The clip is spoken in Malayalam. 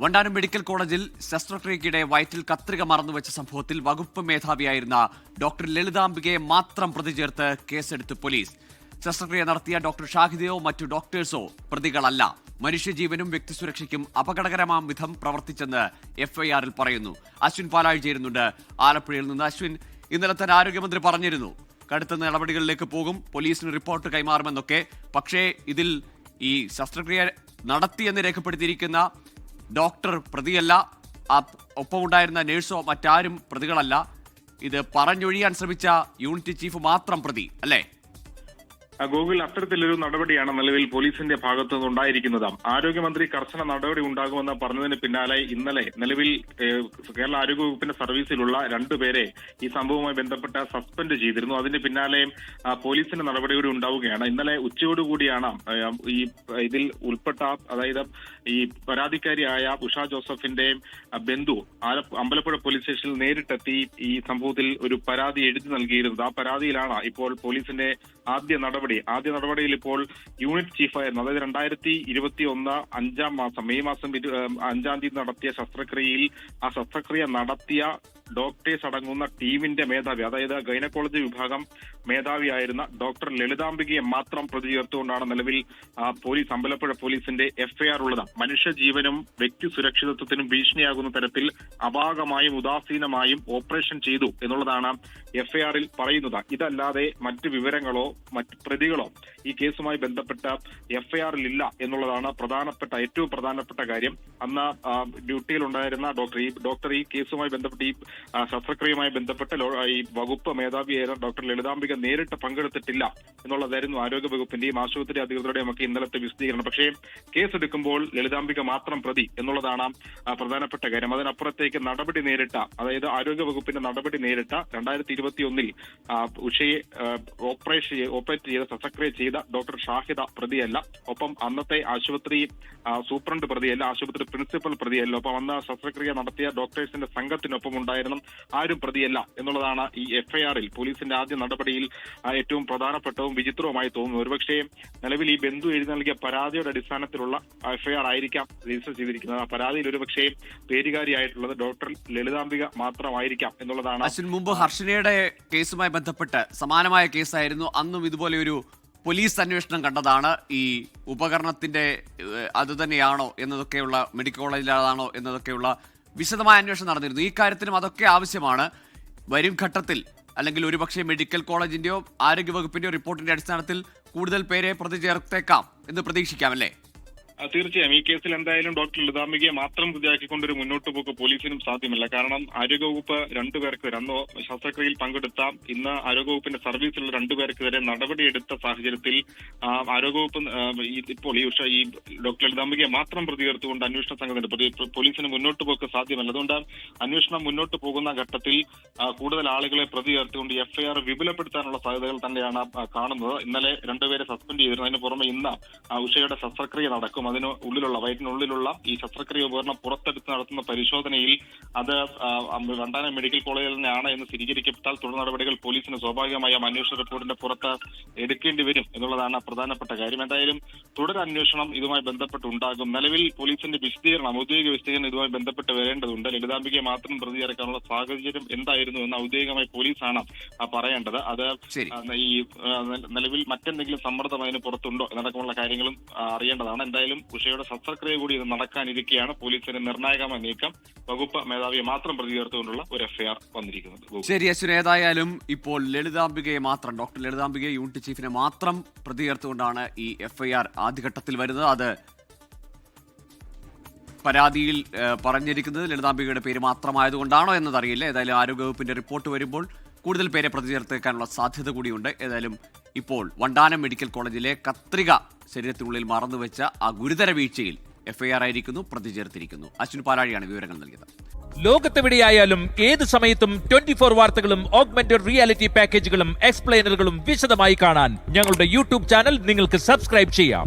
വണ്ടാനം മെഡിക്കൽ കോളേജിൽ ശസ്ത്രക്രിയയ്ക്കിടെ വയറ്റിൽ കത്രിക മറന്നുവെച്ച സംഭവത്തിൽ വകുപ്പ് മേധാവിയായിരുന്ന ഡോക്ടർ ലളിതാംബികയെ മാത്രം പ്രതി ചേർത്ത് കേസെടുത്ത് പോലീസ്. ശസ്ത്രക്രിയ നടത്തിയ ഡോക്ടർ ഷാഹിദയോ മറ്റു ഡോക്ടേഴ്സോ പ്രതികളല്ല. മനുഷ്യജീവനും വ്യക്തിസുരക്ഷയ്ക്കും അപകടകരമാം വിധം പ്രവർത്തിച്ചെന്ന് എഫ്ഐആറിൽ പറയുന്നു. അശ്വിൻ പാലാഴി ചേരുന്നുണ്ട് ആലപ്പുഴയിൽ നിന്ന്. അശ്വിൻ, ഇന്നലെ തന്നെ ആരോഗ്യമന്ത്രി പറഞ്ഞിരുന്നു കടുത്ത നടപടികളിലേക്ക് പോകും, പോലീസിന് റിപ്പോർട്ട് കൈമാറുമെന്നൊക്കെ. പക്ഷേ ഇതിൽ ഈ ശസ്ത്രക്രിയ നടത്തിയെന്ന് രേഖപ്പെടുത്തിയിരിക്കുന്ന ഡോക്ടർ പ്രതിയല്ല, ഒപ്പമുണ്ടായിരുന്ന നേഴ്സോ മറ്റാരും പ്രതികളല്ല. ഇത് പറഞ്ഞൊഴിയാൻ ശ്രമിച്ച യൂണിറ്റ് ചീഫ് മാത്രം പ്രതി അല്ലേ? ഗോകുൽ, അത്തരത്തിലൊരു നടപടിയാണ് നിലവിൽ പോലീസിന്റെ ഭാഗത്തു നിന്നുണ്ടായിരിക്കുന്നത്. ആരോഗ്യമന്ത്രി കർശന നടപടി ഉണ്ടാകുമെന്ന് പറഞ്ഞതിന് പിന്നാലെ ഇന്നലെ നിലവിൽ കേരള ആരോഗ്യവകുപ്പിന്റെ സർവീസിലുള്ള രണ്ടുപേരെ ഈ സംഭവവുമായി ബന്ധപ്പെട്ട് സസ്പെൻഡ് ചെയ്തിരുന്നു. അതിന് പിന്നാലെ പോലീസിന്റെ നടപടി കൂടി ഉണ്ടാവുകയാണ്. ഇന്നലെ ഉച്ചയോടുകൂടിയാണ് ഈ ഇതിൽ ഉൾപ്പെട്ട, അതായത് ഈ പരാതിക്കാരിയായ ഉഷ ജോസഫിന്റെ ബന്ധു അമ്പലപ്പുഴ പോലീസ് സ്റ്റേഷനിൽ നേരിട്ടെത്തി ഈ സംഭവത്തിൽ ഒരു പരാതി എഴുതി നൽകിയിരുന്നത്. ആ പരാതിയിലാണ് ഇപ്പോൾ പോലീസിന്റെ ആദ്യ നടപടിയിൽ ഇപ്പോൾ യൂണിറ്റ് ചീഫായിരുന്നു, അതായത് 2021 5-ാം മാസം മെയ് മാസം 5-ാം തീയതി നടത്തിയ ശസ്ത്രക്രിയയിൽ ആ ശസ്ത്രക്രിയ നടത്തിയ ഡോക്ടേഴ്സ് അടങ്ങുന്ന ടീമിന്റെ മേധാവി, അതായത് ഗൈനക്കോളജി വിഭാഗം മേധാവിയായിരുന്ന ഡോക്ടർ ലളിതാംബികയെ മാത്രം പ്രതി ചേർത്തുകൊണ്ടാണ് നിലവിൽ പോലീസ് അമ്പലപ്പുഴ പോലീസിന്റെ എഫ്ഐആർ ഉള്ളത്. മനുഷ്യജീവനും വ്യക്തി സുരക്ഷിതത്വത്തിനും ഭീഷണിയാകുന്ന തരത്തിൽ അപാകമായും ഉദാസീനമായും ഓപ്പറേഷൻ ചെയ്തു എന്നുള്ളതാണ് എഫ്ഐആറിൽ പറയുന്നത്. ഇതല്ലാതെ മറ്റ് വിവരങ്ങളോ മറ്റ് പ്രതികളോ ഈ കേസുമായി ബന്ധപ്പെട്ട എഫ്ഐആറിൽ ഇല്ല എന്നുള്ളതാണ് ഏറ്റവും പ്രധാനപ്പെട്ട കാര്യം. അന്ന് ഡ്യൂട്ടിയിലുണ്ടായിരുന്ന ഡോക്ടർ ഈ കേസുമായി ബന്ധപ്പെട്ട് ഈ ശസ്ത്രക്രിയയുമായി ബന്ധപ്പെട്ട് ഈ വകുപ്പ് മേധാവിയായ ഡോക്ടർ ലളിതാംബിക നേരിട്ട് പങ്കെടുത്തിട്ടില്ല എന്നുള്ളതായിരുന്നു ആരോഗ്യ വകുപ്പിന്റെയും ആശുപത്രി അധികൃതരുടെയും ഒക്കെ ഇന്നലത്തെ വിശദീകരണം. പക്ഷേ കേസെടുക്കുമ്പോൾ ലളിതാംബിക മാത്രം പ്രതി എന്നുള്ളതാണ് പ്രധാനപ്പെട്ട കാര്യം. അതിനപ്പുറത്തേക്ക് നടപടി നേരിട്ട, അതായത് ആരോഗ്യ വകുപ്പിന്റെ നടപടി നേരിട്ട 2021 ഉഷയെ ഓപ്പറേറ്റ് ചെയ്ത ശസ്ത്രക്രിയ ചെയ്ത ഡോക്ടർ ഷാഹിദ പ്രതിയല്ല. ഒപ്പം അന്നത്തെ ആശുപത്രി സൂപ്രണ്ട് പ്രതിയല്ല, ആശുപത്രി പ്രിൻസിപ്പൽ പ്രതിയല്ല. ഒപ്പം അന്ന് ശസ്ത്രക്രിയ നടത്തിയ ഡോക്ടേഴ്സിന്റെ സംഘത്തിനൊപ്പം ഉണ്ടായിരുന്നു ആരും പ്രതിയല്ല എന്നുള്ളതാണ് ഈ എഫ്ഐആറിൽ പോലീസിന്റെ ആദ്യ നടപടിയിൽ ഏറ്റവും പ്രധാനപ്പെട്ടവും വിചിത്രവുമായി തോന്നുന്നു. ഒരുപക്ഷേ നിലവിൽ ഈ ബന്ധു എഴുതി നൽകിയ പരാതിയുടെ അടിസ്ഥാനത്തിലുള്ള എഫ്ഐആർ ആയിരിക്കാം രജിസ്റ്റർ ചെയ്തിരിക്കുന്നത്. ആ പരാതിയിൽ ഒരുപക്ഷേ പേരുകാരിയായിട്ടുള്ളത് ഡോക്ടർ ലളിതാംബിക മാത്രമായിരിക്കാം എന്നുള്ളതാണ്. മുമ്പ് ഹർഷനയുടെ കേസുമായി ബന്ധപ്പെട്ട് സമാനമായ കേസായിരുന്നു. അന്നും ഇതുപോലെ ഒരു പോലീസ് അന്വേഷണം കണ്ടതാണ്. ഈ ഉപകരണത്തിന്റെ അതുതന്നെയാണോ എന്നതൊക്കെയുള്ള, മെഡിക്കൽ കോളേജിലാണോ എന്നതൊക്കെയുള്ള വിശദമായ അന്വേഷണം നടന്നിരുന്നു. ഈ കാര്യത്തിലും അതൊക്കെ ആവശ്യമാണ്. വരും ഘട്ടത്തിൽ അല്ലെങ്കിൽ ഒരുപക്ഷെ മെഡിക്കൽ കോളേജിന്റെയോ ആരോഗ്യവകുപ്പിന്റെയോ റിപ്പോർട്ടിന്റെ അടിസ്ഥാനത്തിൽ കൂടുതൽ പേരെ പ്രതി ചേർത്തേക്കാം എന്ന് പ്രതീക്ഷിക്കാം അല്ലേ? തീർച്ചയായും ഈ കേസിൽ എന്തായാലും ഡോക്ടർ ലളിതാംബികയെ മാത്രം പ്രതിയാക്കിക്കൊണ്ടൊരു മുന്നോട്ട് പോക്ക് പോലീസിനും സാധ്യമല്ല. കാരണം ആരോഗ്യവകുപ്പ് രണ്ടുപേർക്ക് അന്നോ ശസ്ത്രക്രിയയിൽ പങ്കെടുത്ത ഇന്ന് ആരോഗ്യവകുപ്പിന്റെ സർവീസിലുള്ള രണ്ടുപേർക്കെതിരെ നടപടിയെടുത്ത സാഹചര്യത്തിൽ ആരോഗ്യവകുപ്പ് ഇപ്പോൾ ഈ ഡോക്ടർ ലളിതാംബികയെ മാത്രം പ്രതി ചേർത്തുകൊണ്ട് അന്വേഷണ സംഘത്തിന് പോലീസിന് മുന്നോട്ട് പോക്ക് സാധ്യമല്ല. അതുകൊണ്ട് അന്വേഷണം മുന്നോട്ട് പോകുന്ന ഘട്ടത്തിൽ കൂടുതൽ ആളുകളെ പ്രതി ചേർത്തുകൊണ്ട് എഫ്ഐആർ വിപുലപ്പെടുത്താനുള്ള സാധ്യതകൾ തന്നെയാണ് കാണുന്നത്. ഇന്നലെ രണ്ടുപേരെ സസ്പെൻഡ് ചെയ്തിരുന്നു. അതിന് പുറമെ ഇന്ന് ഉഷയുടെ ശസ്ത്രക്രിയ നടക്കും. വയറ്റിനുള്ളിലുള്ള ഈ ശസ്ത്രക്രിയ ഉപകരണം പുറത്തെടുത്ത് നടത്തുന്ന പരിശോധനയിൽ അത് വണ്ടാനം മെഡിക്കൽ കോളേജിൽ തന്നെയാണ് എന്ന് സ്ഥിരീകരിക്കപ്പെട്ടാൽ തുടർ നടപടികൾ പോലീസിന് സ്വാഭാവികമായും അന്വേഷണ റിപ്പോർട്ടിന്റെ പുറത്ത് എടുക്കേണ്ടി വരും എന്നുള്ളതാണ് പ്രധാനപ്പെട്ട കാര്യം. എന്തായാലും തുടരന്വേഷണം ഇതുമായി ബന്ധപ്പെട്ടുണ്ടാകും. നിലവിൽ പോലീസിന്റെ ഔദ്യോഗിക വിശദീകരണം ഇതുമായി ബന്ധപ്പെട്ട് വരേണ്ടതുണ്ട്. ലളിതാംബികയെ മാത്രം പ്രതി ചേർക്കാനുള്ള സാഹചര്യം എന്തായിരുന്നു എന്ന് ഔദ്യോഗികമായി പോലീസാണ് പറയേണ്ടത്. അത് ഈ നിലവിൽ മറ്റെന്തെങ്കിലും സമ്മർദ്ദം അതിന് പുറത്തുണ്ടോ എന്നടക്കമുള്ള കാര്യങ്ങളും അറിയേണ്ടതാണ്. എന്തായാലും ഉഷയുടെ ശസ്ത്രക്രിയ കൂടി ഇത് നടക്കാനിരിക്കെയാണ് പോലീസിന്റെ നിർണായകമായ നീക്കം വകുപ്പ് മേധാവിയെ മാത്രം പ്രതി ചേർത്തുകൊണ്ടുള്ള ഒരു എഫ്ഐആർ വന്നിരിക്കുന്നത്. ശരി അശ്വിൻ, ഏതായാലും ഇപ്പോൾ ഡോക്ടർ ലളിതാംബികയെ യൂണിറ്റ് ചീഫിനെ മാത്രം പ്രതി ചേർത്തുകൊണ്ടാണ് ഈ എഫ്ഐആർ ആദ്യഘട്ടത്തിൽ വരുന്നത്. അത് പരാതിയിൽ പറഞ്ഞിരിക്കുന്നത് ലളിതാംബികയുടെ പേര് മാത്രമായതുകൊണ്ടാണോ എന്നതറിയില്ല. ഏതായാലും ആരോഗ്യവകുപ്പിന്റെ റിപ്പോർട്ട് വരുമ്പോൾ കൂടുതൽ പേരെ പ്രതി ചേർത്തേക്കാനുള്ള സാധ്യത കൂടിയുണ്ട്. ഏതായാലും ഇപ്പോൾ വണ്ടാനം മെഡിക്കൽ കോളേജിലെ കത്രിക ശരീരത്തിനുള്ളിൽ മറന്നുവെച്ച ആ ഗുരുതര വീഴ്ചയിൽ എഫ്ഐആർ ആയിരിക്കുന്നു, പ്രതി ചേർത്തിരിക്കുന്നു. അശ്വിൻ പാലാഴിയാണ് വിവരങ്ങൾ നൽകിയത്. ലോകത്തെവിടെയായാലും ഏത് സമയത്തും 24 വാർത്തകളും ഓഗ്മെന്റഡ് റിയാലിറ്റി പാക്കേജുകളും എക്സ്പ്ലെയിനറുകളും വിശദമായി കാണാൻ ഞങ്ങളുടെ യൂട്യൂബ് ചാനൽ നിങ്ങൾക്ക് സബ്സ്ക്രൈബ് ചെയ്യാം.